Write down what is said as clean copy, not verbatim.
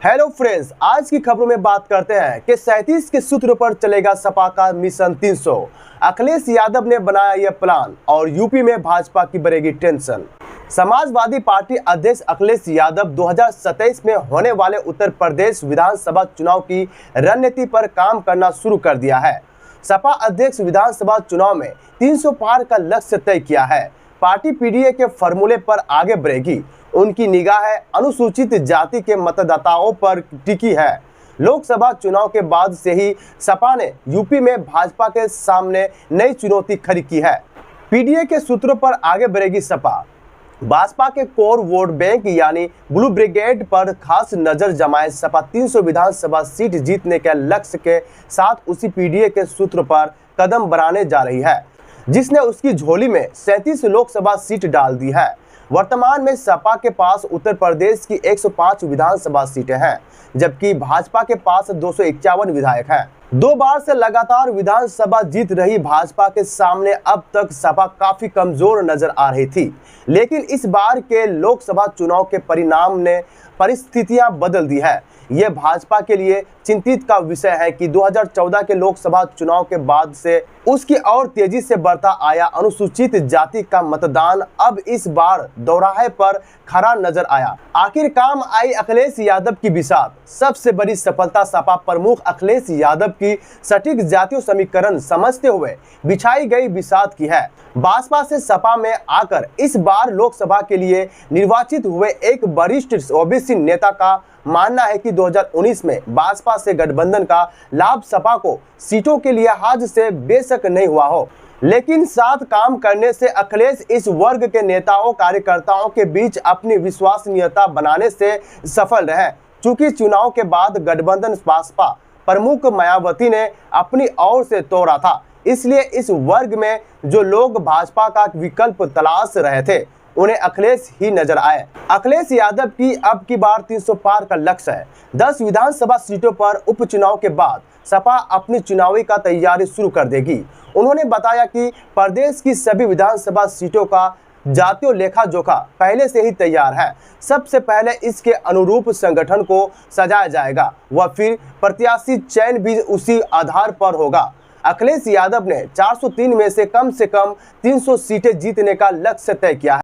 Hello friends, आज की खबरों में बात करते हैं कि 37 के सूत्र पर चलेगा सपा का मिशन 300। अखिलेश यादव ने बनाया यह प्लान और यूपी में भाजपा की बढ़ेगी टेंशन। समाजवादी पार्टी अध्यक्ष अखिलेश यादव 2027 में होने वाले उत्तर प्रदेश विधानसभा चुनाव की रणनीति पर काम करना शुरू कर दिया है। सपा अध्यक्ष विधानसभा चुनाव में 300 पार का लक्ष्य तय किया है। पार्टी पीडीए के फॉर्मूले पर आगे बढ़ेगी। उनकी निगाह अनुसूचित जाति के मतदाताओं पर टिकी है। लोकसभा चुनाव के बाद से ही सपा ने यूपी में भाजपा के सामने नई चुनौती खड़ी की है। पीडीए के सूत्रों पर आगे बढ़ेगी सपा। भाजपा के कोर वोट बैंक यानी ब्लू ब्रिगेड पर खास नजर जमाए सपा 300 विधानसभा सीट जीतने के लक्ष्य के साथ उसी पीडीए के सूत्र पर कदम बढ़ाने जा रही है, जिसने उसकी झोली में 37 लोकसभा सीट डाल दी है। वर्तमान में सपा के पास उत्तर प्रदेश की 105 विधानसभा सीटें हैं, जबकि भाजपा के पास 251 विधायक हैं। 2 बार से लगातार विधानसभा जीत रही भाजपा के सामने अब तक सपा काफी कमजोर नजर आ रही थी, लेकिन इस बार के लोकसभा चुनाव के परिणाम ने परिस्थितियां बदल दी है। यह भाजपा के लिए चिंतित का विषय है कि 2014 के लोकसभा चुनाव के बाद से उसकी और तेजी से बढ़ता आया अनुसूचित जाति का मतदान अब इस बार दोराहे पर खड़ा नजर आया। आखिर काम आई अखिलेश यादव की बिसात। सबसे बड़ी सफलता सपा प्रमुख अखिलेश यादव की सटीक जातीय समीकरण समझते हुए बिछाई गई बिसात की है। भाजपा से सपा में आकर इस बार लोकसभा के लिए निर्वाचित हुए एक वरिष्ठ ओबीसी नेता का मानना है कि 2019 में भाजपा से गठबंधन का लाभ सपा को सीटों के लिहाज से बेशक नहीं हुआ हो, लेकिन साथ काम करने से अखिलेश इस वर्ग के नेताओं कार्यकर्ताओं के बीच अपनी विश्वसनीयता बनाने से सफल रहे। चूंकि चुनाव के बाद गठबंधन भाजपा प्रमुख मायावती ने अपनी ओर से तोड़ा था, इसलिए इस वर्ग में जो लोग भाजपा का विकल्प तलाश रहे थे उन्हें अखिलेश ही नजर आए। अखिलेश यादव की अब की बार 300 पार का लक्ष्य है। 10 विधानसभा सीटों पर उपचुनाव के बाद सपा अपनी चुनावी का तैयारी शुरू कर देगी। उन्होंने बताया कि प्रदेश की सभी विधानसभा सीटों का जातीय लेखा जोखा पहले से ही तैयार है। सबसे पहले इसके अनुरूप संगठन को सजाया जाएगा व फिर प्रत्याशी चयन भी उसी आधार पर होगा। अखिलेश यादव ने 403 में से कम 300 सीटें जीतने का लक्ष्य तय किया है।